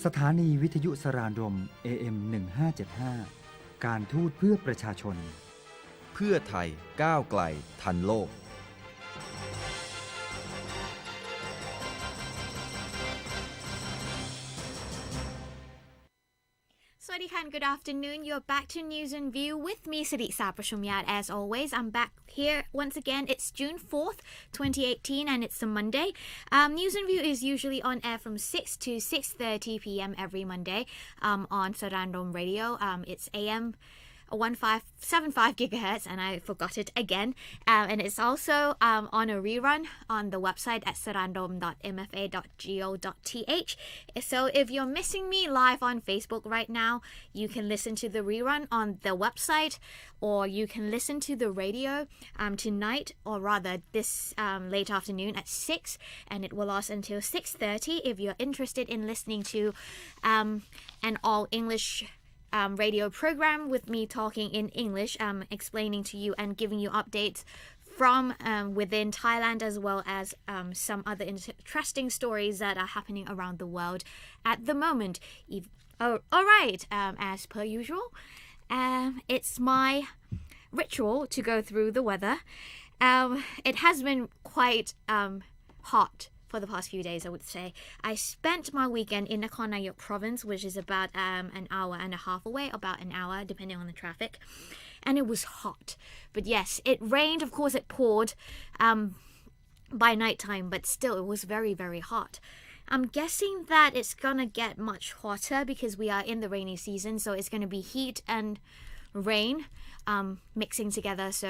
สถานีวิทยุสรานรม AM 1575การทูตเพื่อประชาชนเพื่อไทยก้าวไกลทันโลกSwadee good afternoon. You're back to News and View with me, Sirisha Prashumyat. As always, I'm back here once again. It's June 4th, 2018, and it's a Monday. News and View is usually on air from 6 to 6:30 p.m. every Monday on SaraญรมRadio. It's AM 1575 gigahertz, and I forgot it again. And it's also on a rerun on the website at sarandom.mfa.go.th. So if you're missing me live on Facebook right now, you can listen to the rerun on the website, or you can listen to the radio tonight, or rather this late afternoon at 6, and it will last until 6:30 if you're interested in listening to an all-English radio program with me talking in English, explaining to you and giving you updates from within Thailand, as well as some other interesting stories that are happening around the world at the moment. All right, as per usual, it's my ritual to go through the weather. It has been quite hot for the past few days, I would say. I spent my weekend in Nakhon Nayok province, which is about an hour and a half away, about an hour depending on the traffic, and it was hot. But yes, it rained, of course it poured by night time, but still it was very, very hot. I'm guessing that it's gonna get much hotter because we are in the rainy season, so it's gonna be heat and rain mixing together, so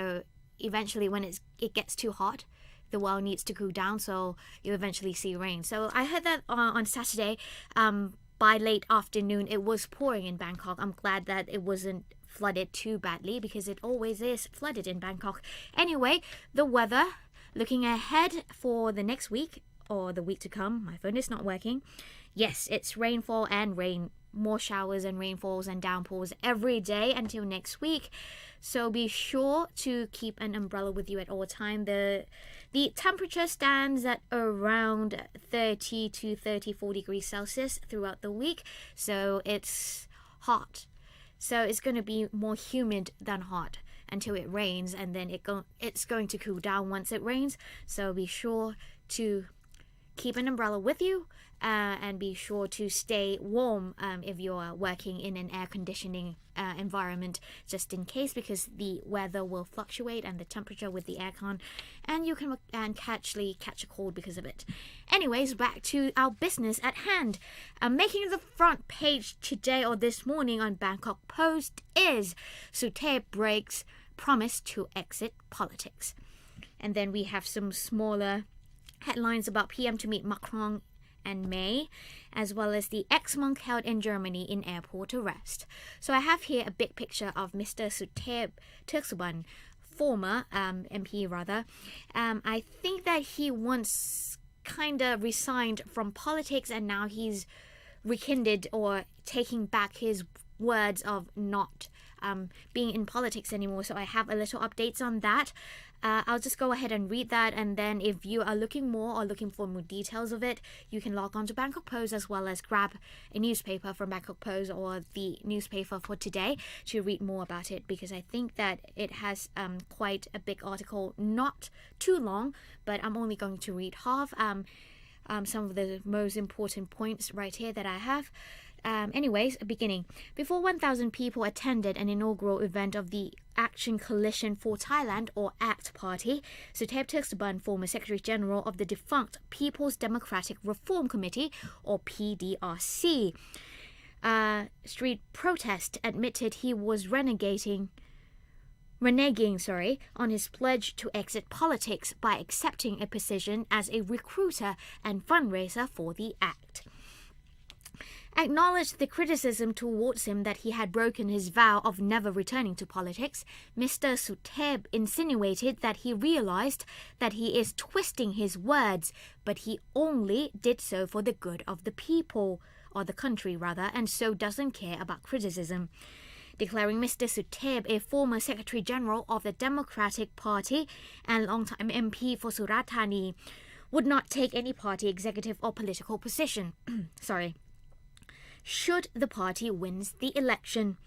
eventually when it gets too hot, the world needs to cool down, so you eventually see rain. So I heard that on Saturday, by late afternoon, it was pouring in Bangkok. I'm glad that it wasn't flooded too badly, because it always is flooded in Bangkok. Anyway, the weather, looking ahead for the next week, or the week to come, my phone is not working. Yes, it's rainfall and rain. More showers and rainfalls and downpours every day until next week. So be sure to keep an umbrella with you at all time. The temperature stands at around 30 to 34 degrees Celsius throughout the week. So it's hot. So it's going to be more humid than hot until it rains, and then it's going to cool down once it rains. So be sure to keep an umbrella with you, and be sure to stay warm if you're working in an air conditioning environment, just in case, because the weather will fluctuate and the temperature with the aircon, and you can catch a cold because of it. Anyways, back to our business at hand. Making the front page today, or this morning, on Bangkok Post is Suthep breaks promise to exit politics. And then we have some smaller headlines about PM to meet Macron and May, as well as the ex-monk held in Germany in airport arrest. So I have here a big picture of Mr. Suthep Thaugsuban, former MP rather. I think that he once kind of resigned from politics, and now he's rekindled or taking back his words of not being in politics anymore. So I have a little updates on that. I'll just go ahead and read that, and then if you are looking for more details of it, you can log on to Bangkok Post, as well as grab a newspaper from Bangkok Post or the newspaper for today to read more about it, because I think that it has quite a big article, not too long, but I'm only going to read half, some of the most important points right here that I have. Anyways, beginning. Before 1,000 people attended an inaugural event of the Action Coalition for Thailand, or ACT Party, Suthep Thaugsuban, former Secretary General of the defunct People's Democratic Reform Committee, or PDRC, street protest, admitted he was reneging on his pledge to exit politics by accepting a position as a recruiter and fundraiser for the ACT. Acknowledged the criticism towards him that he had broken his vow of never returning to politics, Mr. Suthep insinuated that he realized that he is twisting his words, but he only did so for the good of the people, or the country rather, and so doesn't care about criticism. Declaring Mr. Suthep a former Secretary General of the Democratic Party and longtime MP for Surat Thani, would not take any party executive or political position. should the party wins the election.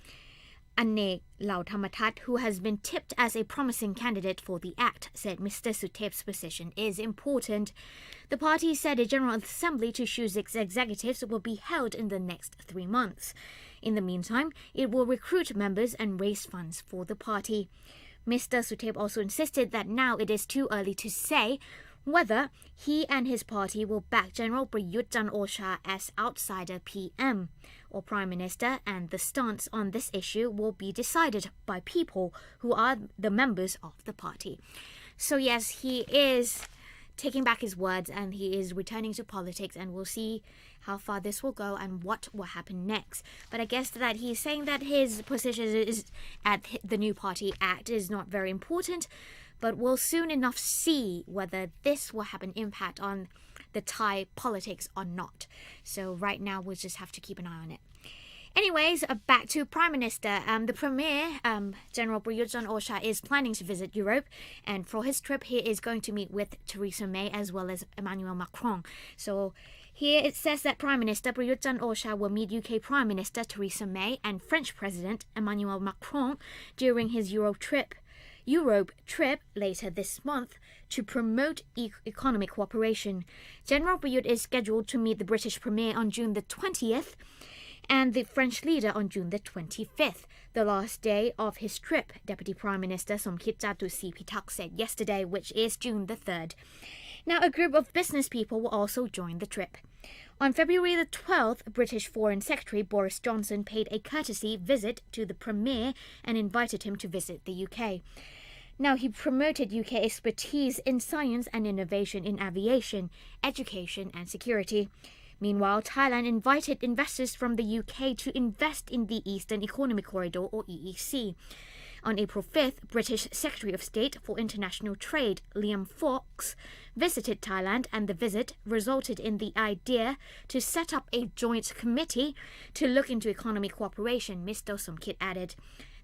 Anek Lautamatat, who has been tipped as a promising candidate for the act, said Mr. Sutep's position is important. The party said a General Assembly to choose its executives will be held in the next 3 months. In the meantime, it will recruit members and raise funds for the party. Mr. Sutep also insisted that now it is too early to say whether he and his party will back General Prayut Chan-o-cha as outsider PM or Prime Minister, and the stance on this issue will be decided by people who are the members of the party. So yes, he is taking back his words and he is returning to politics, and we'll see how far this will go and what will happen next. But I guess that he's saying that his position is at the New Party Act is not very important, but we'll soon enough see whether this will have an impact on the Thai politics or not. So right now we'll just have to keep an eye on it. Anyways, back to Prime Minister. The Premier, General Prayut Chan-o-cha, is planning to visit Europe, and for his trip he is going to meet with Theresa May as well as Emmanuel Macron. So here it says that Prime Minister Prayut Chan-o-cha will meet UK Prime Minister Theresa May and French President Emmanuel Macron during his Europe trip later this month to promote economic cooperation. General Prayut is scheduled to meet the British Premier on June the 20th and the French leader on June the 25th, the last day of his trip, Deputy Prime Minister Somkit Jatusipitak said yesterday, which is June the 3rd. Now, a group of business people will also join the trip. On February the 12th, British Foreign Secretary Boris Johnson paid a courtesy visit to the Premier and invited him to visit the UK. Now, he promoted UK expertise in science and innovation in aviation, education and security. Meanwhile, Thailand invited investors from the UK to invest in the Eastern Economic Corridor or EEC. On April 5th, British Secretary of State for International Trade Liam Fox visited Thailand, and the visit resulted in the idea to set up a joint committee to look into economic cooperation, Mr. Somkit added.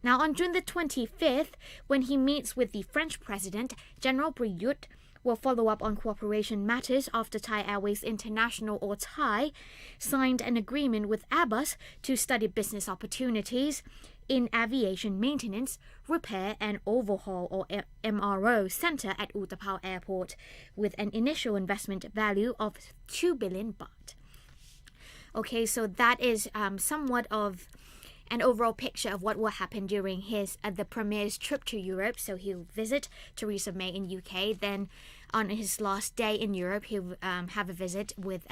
Now, on June the 25th, when he meets with the French President, General Prayut will follow up on cooperation matters after Thai Airways International or Thai signed an agreement with Airbus to study business opportunities in aviation maintenance, repair and overhaul or MRO center at Utapao Airport with an initial investment value of 2 billion baht. Okay, so that is somewhat of an overall picture of what will happen during the Premier's trip to Europe. So he'll visit Theresa May in UK. Then on his last day in Europe, he'll have a visit with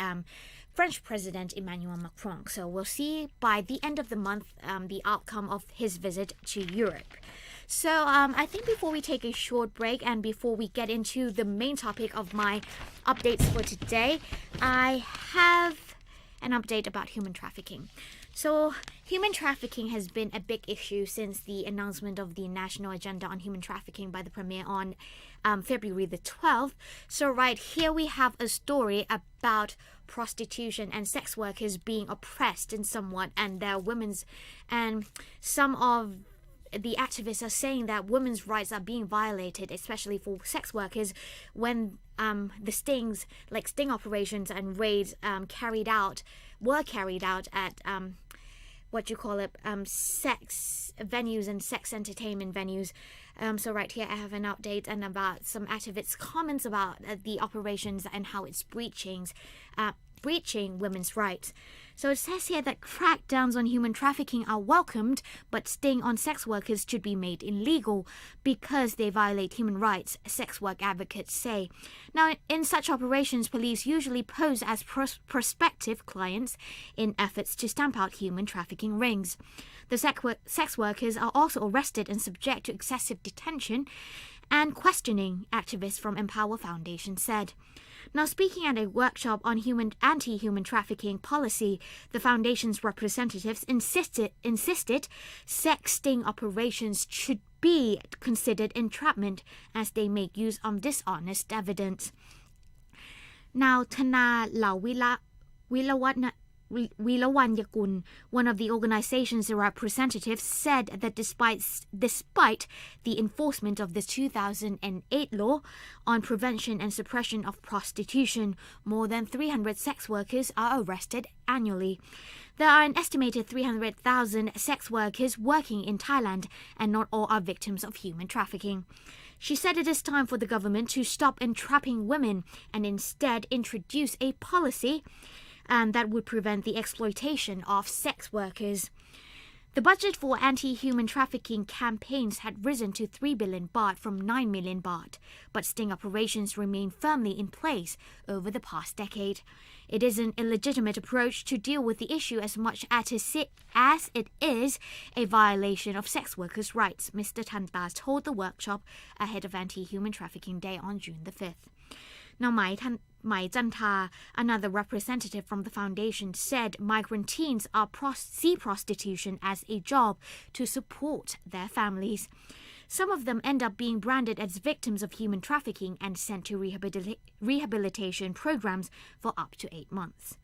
French President Emmanuel Macron. So we'll see by the end of the month the outcome of his visit to Europe. So I think before we take a short break and before we get into the main topic of my updates for today, I have an update about human trafficking. So, human trafficking has been a big issue since the announcement of the National Agenda on Human Trafficking by the Premier on February the 12th. So right here we have a story about prostitution and sex workers being oppressed in somewhat, and their women's, and some of the activists are saying that women's rights are being violated, especially for sex workers, when the sting operations and raids were carried out at sex venues and sex entertainment venues. So right here I have an update and about some activists' comments about the operations and how it's breaching women's rights. So it says here that crackdowns on human trafficking are welcomed, but sting on sex workers should be made illegal because they violate human rights, sex work advocates say. Now, in such operations, police usually pose as prospective clients in efforts to stamp out human trafficking rings. The sex workers are also arrested and subject to excessive detention and questioning, activists from Empower Foundation said. Now, speaking at a workshop on anti-human trafficking policy, the foundation's representatives insisted sex sting operations should be considered entrapment as they make use of dishonest evidence. Now, Thana Lawila Wilawan one of the organization's representatives, said that despite the enforcement of the 2008 law on prevention and suppression of prostitution, more than 300 sex workers are arrested annually. There are an estimated 300,000 sex workers working in Thailand, and not all are victims of human trafficking. She said it is time for the government to stop entrapping women and instead introduce a policy that would prevent the exploitation of sex workers. The budget for anti-human trafficking campaigns had risen to 3 billion baht from 9 million baht, but sting operations remain firmly in place over the past decade. It is an illegitimate approach to deal with the issue as much as it is a violation of sex workers' rights, Mr. Tanta told the workshop ahead of Anti-Human Trafficking Day on June the 5th. Now, Mai Janta, another representative from the foundation, said migrant teens see prostitution as a job to support their families. Some of them end up being branded as victims of human trafficking and sent to rehabilitation programs for up to 8 months.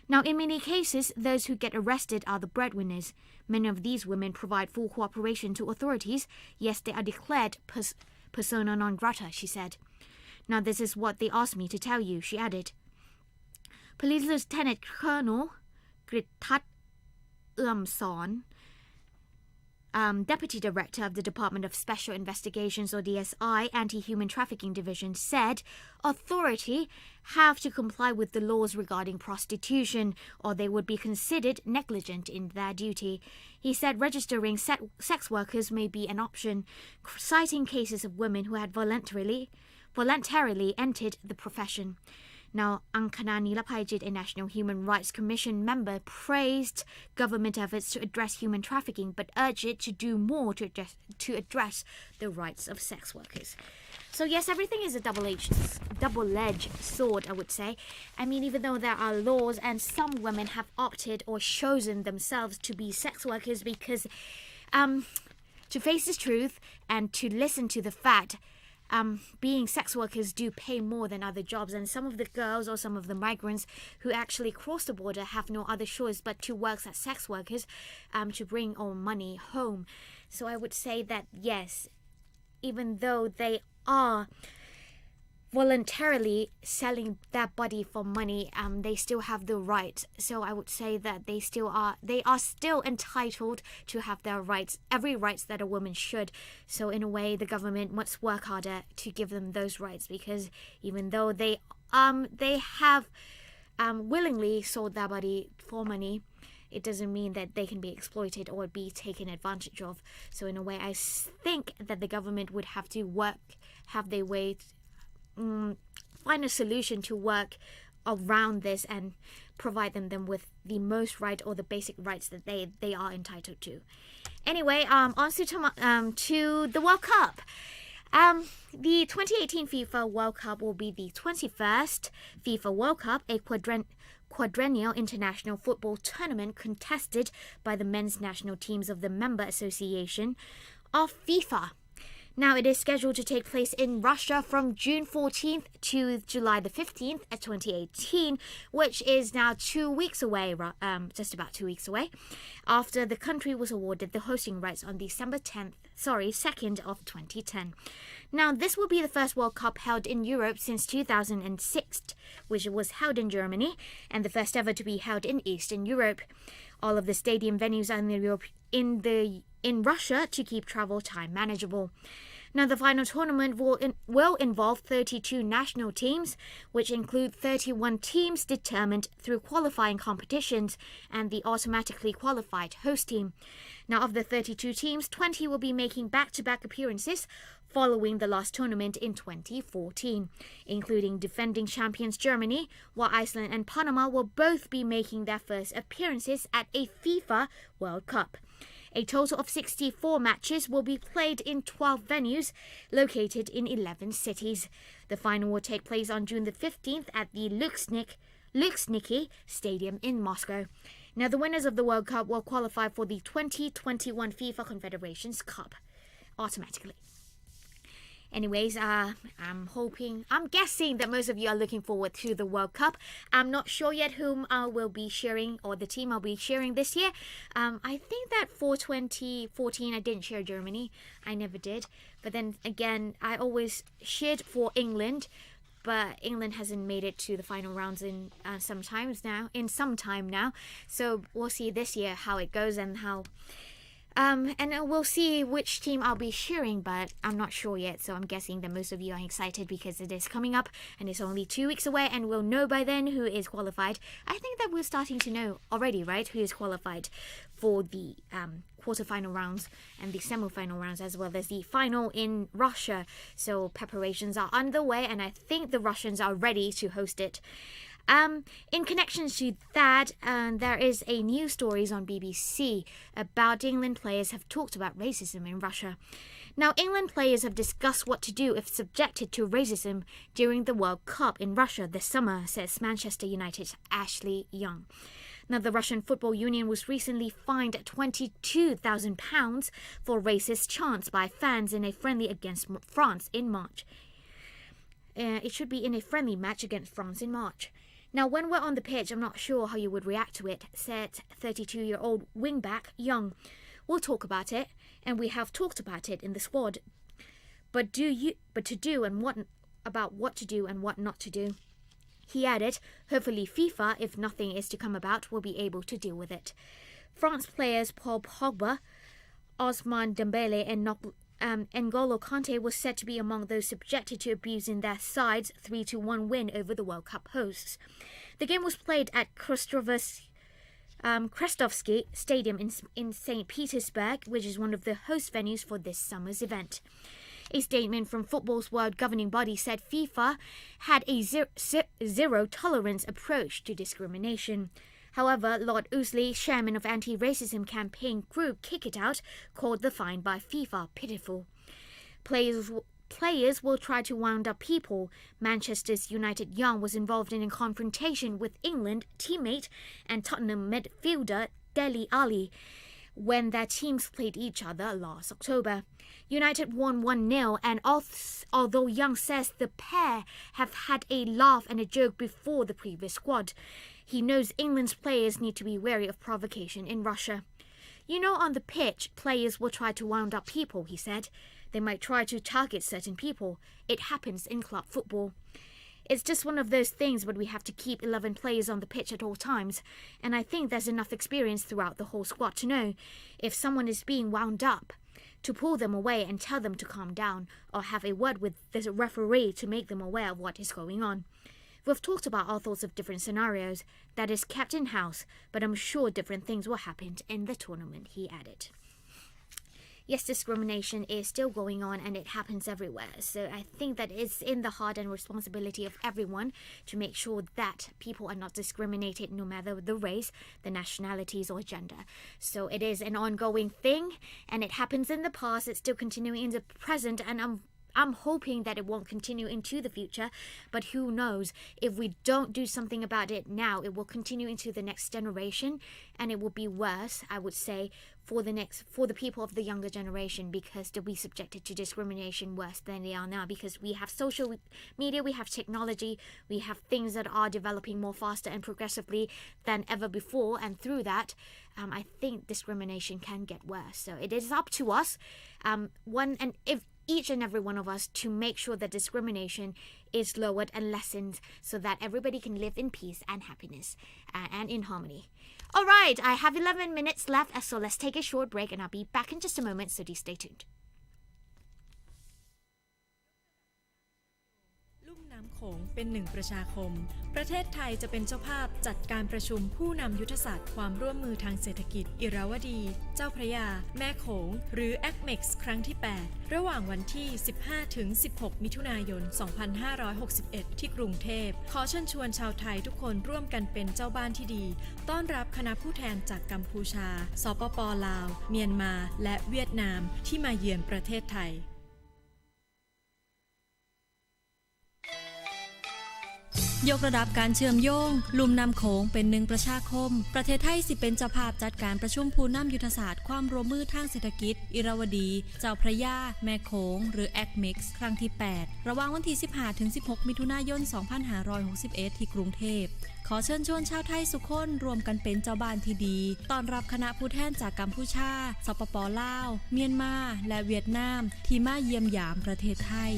Now, in many cases, those who get arrested are the breadwinners. Many of these women provide full cooperation to authorities. Yes, they are declared persona non grata, she said. Now, this is what they asked me to tell you, she added. Police Lieutenant Colonel Gritat Son, Deputy Director of the Department of Special Investigations, or DSI, Anti-Human Trafficking Division, said authorities have to comply with the laws regarding prostitution, or they would be considered negligent in their duty. He said registering sex workers may be an option, citing cases of women who had voluntarily entered the profession. Now, Angkana Nilapayjit, a National Human Rights Commission member, praised government efforts to address human trafficking, but urged it to do more to address the rights of sex workers. So yes, everything is a double-edged sword, I would say. I mean, even though there are laws and some women have opted or chosen themselves to be sex workers because to face the truth and to listen to the fact being sex workers do pay more than other jobs, and some of the girls or some of the migrants who actually cross the border have no other choice but to work as sex workers to bring all money home. So I would say that yes, even though they are voluntarily selling their body for money, they still have the right. So I would say that they are still entitled to have their rights, every rights that a woman should. So in a way, the government must work harder to give them those rights, because even though they have willingly sold their body for money, it doesn't mean that they can be exploited or be taken advantage of. So in a way, I think that the government would have to find a solution to work around this and provide them with the most right or the basic rights that they are entitled to. Anyway, on to the World Cup. The 2018 FIFA World Cup will be the 21st FIFA World Cup, a quadrennial international football tournament contested by the men's national teams of the member association of FIFA. Now, it is scheduled to take place in Russia from June 14th to July the 15th of 2018, which is now 2 weeks away, just about 2 weeks away, after the country was awarded the hosting rights on December 2nd of 2010. Now, this will be the first World Cup held in Europe since 2006, which was held in Germany, and the first ever to be held in Eastern Europe. All of the stadium venues are in Russia to keep travel time manageable. Now, the final tournament will involve 32 national teams, which include 31 teams determined through qualifying competitions and the automatically qualified host team. Now, of the 32 teams, 20 will be making back-to-back appearances following the last tournament in 2014, including defending champions Germany, while Iceland and Panama will both be making their first appearances at a FIFA World Cup. A total of 64 matches will be played in 12 venues located in 11 cities. The final will take place on June the 15th at the Lukhniki Stadium in Moscow. Now, the winners of the World Cup will qualify for the 2021 FIFA Confederations Cup automatically. Anyways, I'm guessing that most of you are looking forward to the World Cup. I'm not sure yet whom I will be cheering or the team I'll be cheering this year. I think that for 2014 I didn't cheer Germany. I never did. But then again, I always cheered for England. But England hasn't made it to the final rounds in some time now. So we'll see this year how it goes and how... and we'll see which team I'll be cheering, but I'm not sure yet. So I'm guessing that most of you are excited because it is coming up and it's only 2 weeks away and we'll know by then who is qualified. I think that we're starting to know already, right? Who is qualified for the quarter-final rounds and the semi-final rounds as well as the final in Russia. So preparations are underway and I think the Russians are ready to host it. In connection to that, there is a news stories on BBC about England players have talked about racism in Russia. Now, England players have discussed what to do if subjected to racism during the World Cup in Russia this summer, says Manchester United's Ashley Young. Now, the Russian Football Union was recently fined £22,000 for racist chants by fans in a friendly against France in March. It should be in a friendly match against France in March. Now, when we're on the pitch, I'm not sure how you would react to it, said 32-year-old wingback Young. We'll talk about it, and we have talked about it in the squad. But what to do and what not to do. He added, hopefully FIFA, if nothing is to come about, will be able to deal with it. France players Paul Pogba, Ousmane Dembele and N'Golo Kante was said to be among those subjected to abuse in their side's 3-1 win over the World Cup hosts. The game was played at Krestovsky Stadium in St. Petersburg, which is one of the host venues for this summer's event. A statement from football's world governing body said FIFA had a zero-tolerance approach to discrimination. However, Lord Ousley, chairman of anti-racism campaign group Kick It Out, called the fine by FIFA pitiful. Players will try to wound up people. Manchester United Young was involved in a confrontation with England teammate and Tottenham midfielder Dele Alli when their teams played each other last October. United won 1-0, and although Young says the pair have had a laugh and a joke before the previous squad, he knows England's players need to be wary of provocation in Russia. You know, on the pitch, players will try to wound up people, he said. They might try to target certain people. It happens in club football. It's just one of those things where we have to keep 11 players on the pitch at all times, and I think there's enough experience throughout the whole squad to know if someone is being wound up, to pull them away and tell them to calm down, or have a word with the referee to make them aware of what is going on. We've talked about all sorts of different scenarios that is kept in-house, but I'm sure different things will happen in the tournament, he added. Yes, discrimination is still going on and it happens everywhere. So I think that it's in the heart and responsibility of everyone to make sure that people are not discriminated no matter the race, the nationalities or gender. So it is an ongoing thing and it happens in the past. It's still continuing in the present, and I'm hoping that it won't continue into the future, but who knows? If we don't do something about it now, it will continue into the next generation, and it will be worse, I would say, for the people of the younger generation, because they'll be subjected to discrimination worse than they are now, because we have social media, we have technology, we have things that are developing more faster and progressively than ever before, and through that, I think discrimination can get worse. So it is up to us, each and every one of us, to make sure that discrimination is lowered and lessened so that everybody can live in peace and happiness and in harmony. All right, I have 11 minutes left, so let's take a short break and I'll be back in just a moment, so do stay tuned. ลุ่มน้ำโขงเป็นหนึ่งประชาคมประเทศไทยจะเป็นเจ้าภาพจัดการประชุมผู้นำยุทธศาสตร์ความร่วมมือทางเศรษฐกิจอิราวดีเจ้าพระยาแม่โขงหรือ ACMEX ครั้งที่ 8 ระหว่างวันที่ 15-16 มิถุนายน 2561 ที่กรุงเทพขอเชิญชวนชาวไทยทุกคนร่วมกันเป็นเจ้าบ้านที่ดีต้อนรับคณะผู้แทนจากกัมพูชาสปป.ลาวเมียนมาและเวียดนามที่มาเยือนประเทศไทย ยกระดับการเชื่อมโยงลุ่มน้ำโขงเป็นหนึ่งประชาคมประเทศไทยสิเป็นเจ้าภาพจัดการประชุมผู้นำยุทธศาสตร์ความร่วมมือทางเศรษฐกิจอิราวดีเจ้าพระยาแม่โขงหรือ ACMEX ครั้งที่ 8 ระหว่างวันที่ 15-16 มิถุนายน 2561 ที่กรุงเทพขอเชิญชวนชาวไทยสุขคนรวมกันเป็นเจ้าบ้านที่ดีต้อนรับคณะผู้แทนจากกัมพูชาสปป.ลาวเมียนมาและเวียดนามที่มาเยี่ยมยามประเทศไทย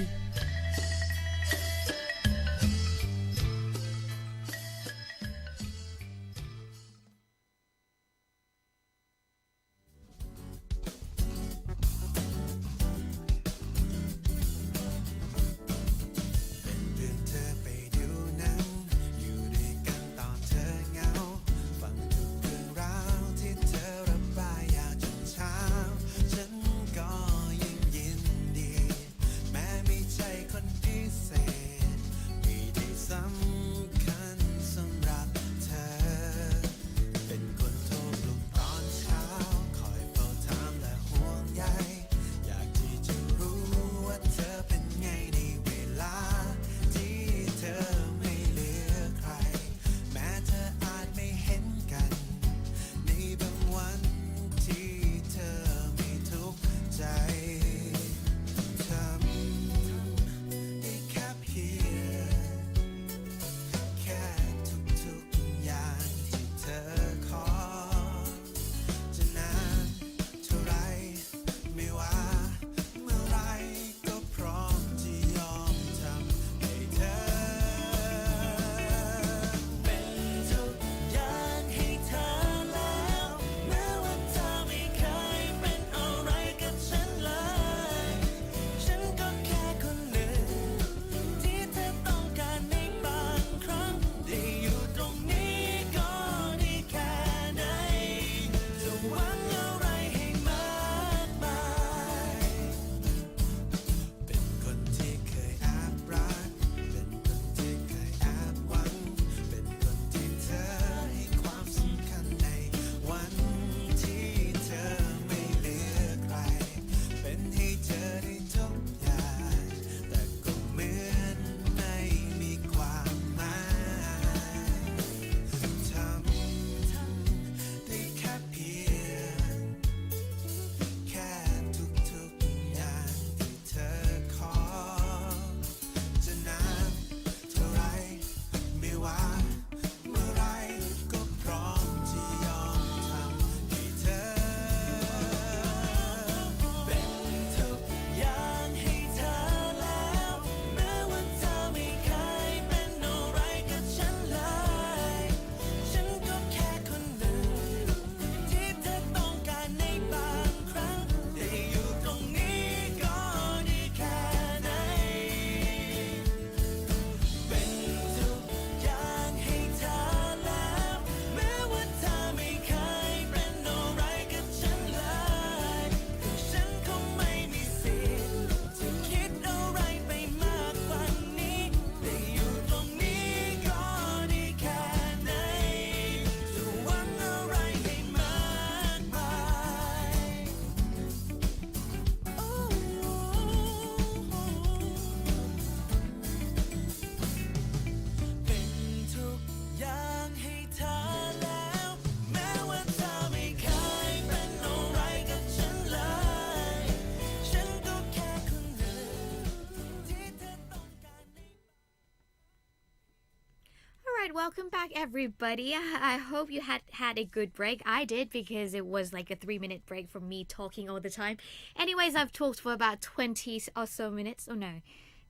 Welcome back, everybody. I hope you had a good break. I did because it was like a 3-minute break from me talking all the time. Anyways, I've talked for about 20 or so minutes. Oh no,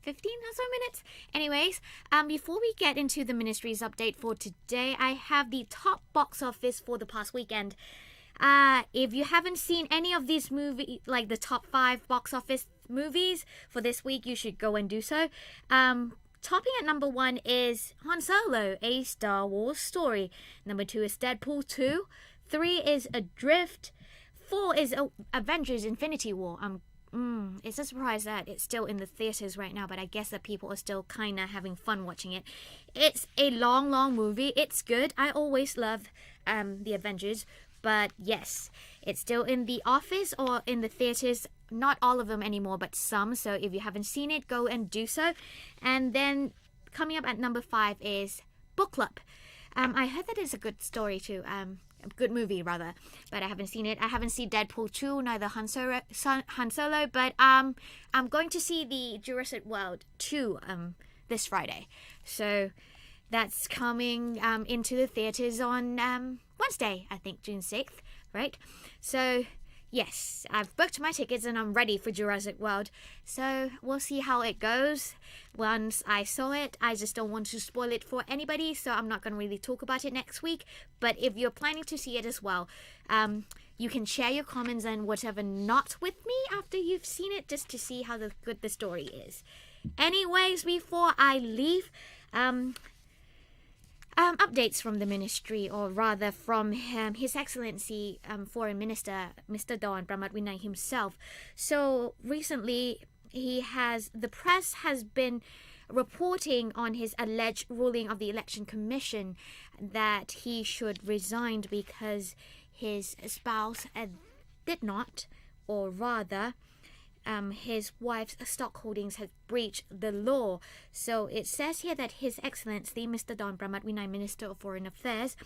15 or so minutes. Anyways, before we get into the ministry's update for today, I have the top box office for the past weekend. If you haven't seen any of these movies, like the top 5 box office movies for this week, you should go and do so. Topping at number 1 is Han Solo, A Star Wars Story. Number 2 is Deadpool 2. 3 is Adrift. 4 is Avengers Infinity War. It's a surprise that it's still in the theaters right now, but I guess that people are still kind of having fun watching it. It's a long movie. It's good. I always love the Avengers, but yes, it's still in the office or in the theaters. Not all of them anymore, but some. So if you haven't seen it, go and do so. And then coming up at number 5 is Book Club. I heard that it's a good story too. A good movie rather, but I haven't seen it. I haven't seen Deadpool 2, neither Han Solo, but I'm going to see the Jurassic World 2 this Friday. So that's coming into the theaters on Wednesday, I think June 6th, right? So yes, I've booked my tickets and I'm ready for Jurassic World. So we'll see how it goes. Once I saw it, I just don't want to spoil it for anybody, so I'm not going to really talk about it next week. But if you're planning to see it as well, you can share your comments and whatever not with me after you've seen it, just to see how good the story is. Anyways, before I leave, updates from the ministry, or rather from His Excellency Foreign Minister Mr. Don Pramatwinai himself. So recently, the press has been reporting on his alleged ruling of the Election Commission that he should resign because his spouse did not, or rather, his wife's stock holdings had breached the law. So it says here that His Excellency Mr. Don Pramatwinai, Minister of Foreign Affairs,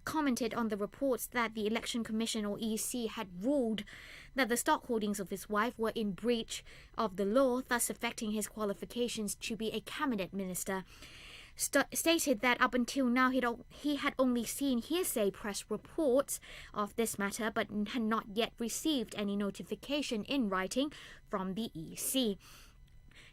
commented on the reports that the Election Commission, or EC, had ruled that the stock holdings of his wife were in breach of the law, thus affecting his qualifications to be a cabinet minister. Stated that up until now he had only seen hearsay press reports of this matter, but had not yet received any notification in writing from the EC.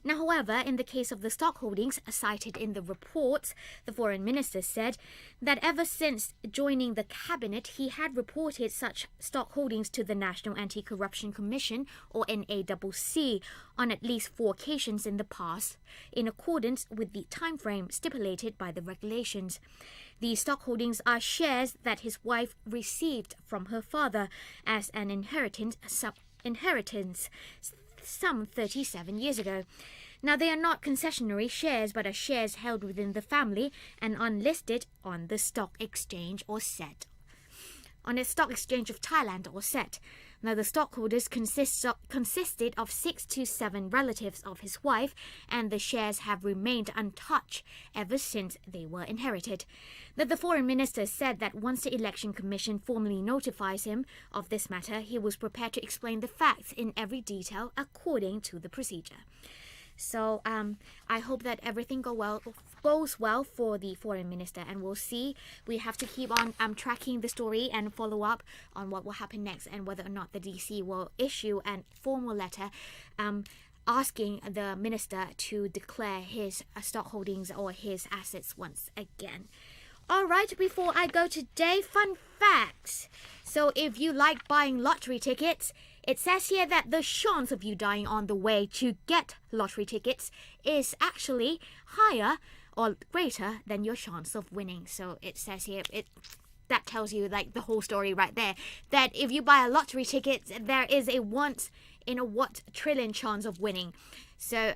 Now, however, in the case of the stock holdings cited in the reports, the foreign minister said that ever since joining the cabinet, he had reported such stock holdings to the National Anti-Corruption Commission, or NACC, on at least 4 occasions in the past, in accordance with the time frame stipulated by the regulations. The stock holdings are shares that his wife received from her father as an inheritance some 37 years ago. Now, they are not concessionary shares, but are shares held within the family and unlisted on the stock exchange, or SET. On the stock exchange of Thailand, or SET. Now, the stockholders consisted of 6 to 7 relatives of his wife, and the shares have remained untouched ever since they were inherited. The foreign minister said that once the Election Commission formally notifies him of this matter, he was prepared to explain the facts in every detail according to the procedure. So I hope that everything goes well for the foreign minister, and we'll see. We have to keep on tracking the story and follow up on what will happen next, and whether or not the DC will issue a formal letter asking the minister to declare his stock holdings or his assets once again. Alright, before I go today, fun facts. So if you like buying lottery tickets, it says here that the chance of you dying on the way to get lottery tickets is actually higher or greater than your chance of winning. So it says here, that tells you like the whole story right there, that if you buy a lottery ticket, there is a once in a what trillion chance of winning. So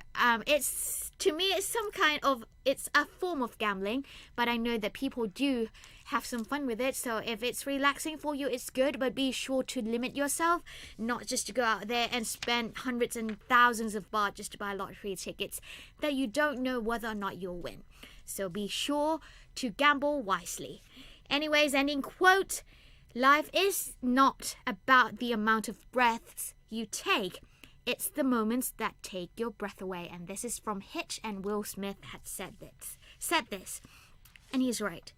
it's, to me, it's a form of gambling, but I know that people do have some fun with it. So if it's relaxing for you, it's good, but be sure to limit yourself, not just to go out there and spend hundreds and thousands of baht just to buy lottery tickets that you don't know whether or not you'll win. So be sure to gamble wisely. Anyways, ending quote, life is not about the amount of breaths you take. It's the moments that take your breath away. And this is from Hitch, and Will Smith had said this. And he's right.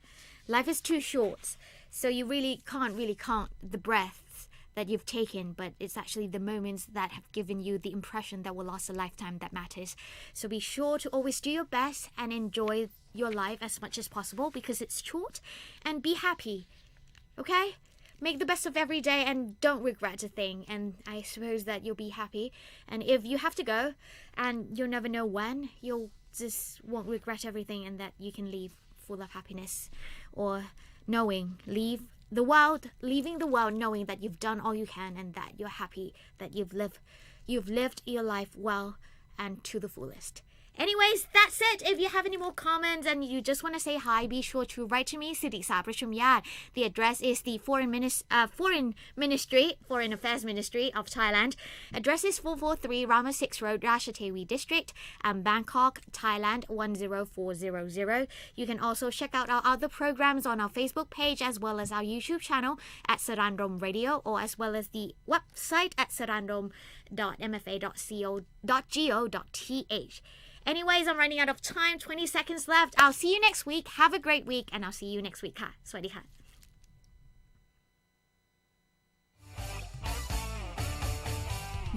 Life is too short, so you really can't count the breaths that you've taken, but it's actually the moments that have given you the impression that will last a lifetime that matters. So be sure to always do your best and enjoy your life as much as possible, because it's short, and be happy. Okay? Make the best of every day and don't regret a thing, and I suppose that you'll be happy. And if you have to go and you'll never know when, you'll just won't regret everything, and that you can leave full of happiness, or leaving the world knowing that you've done all you can, and that you're happy that you've lived your life well and to the fullest. Anyways, that's it. If you have any more comments and you just want to say hi, be sure to write to me, Sidiksa Prachumyat. The address is the Foreign Affairs Ministry of Thailand. Address is 443 Rama 6 Road, Ratchathewi District, Bangkok, Thailand 10400. You can also check out our other programs on our Facebook page as well as our YouTube channel at Saraญรม Radio or as well as the website at saranrom.mfa.co.go.th. Anyways, I'm running out of time. 20 seconds left. I'll see you next week. Have a great week and I'll see you next week ค่ะ สวัสดีค่ะ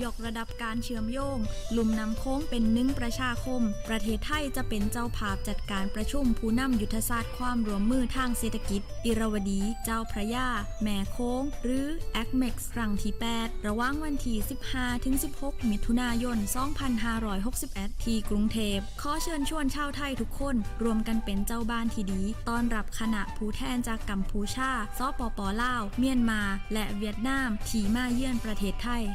ยกระดับการเชื่อมโยงลุ่มน้ำโค้งเป็นหนึ่งประชาคมประเทศไทยจะเป็นเจ้าภาพจัดการประชุมผู้นำยุทธศาสตร์ความร่วมมือทางเศรษฐกิจอิรวดีเจ้าพระยาแม่โค้งหรือ ACMEX ครั้งที่ 8 ระหว่างวันที่ 15-16 มิถุนายน 2561 ที่กรุงเทพขอเชิญชวนชาวไทยทุกคนรวมกันเป็นเจ้าบ้านที่ดีต้อนรับคณะผู้แทนจากกัมพูชาสปป.ลาวเมียนมาและเวียดนามที่มาเยือนประเทศไทย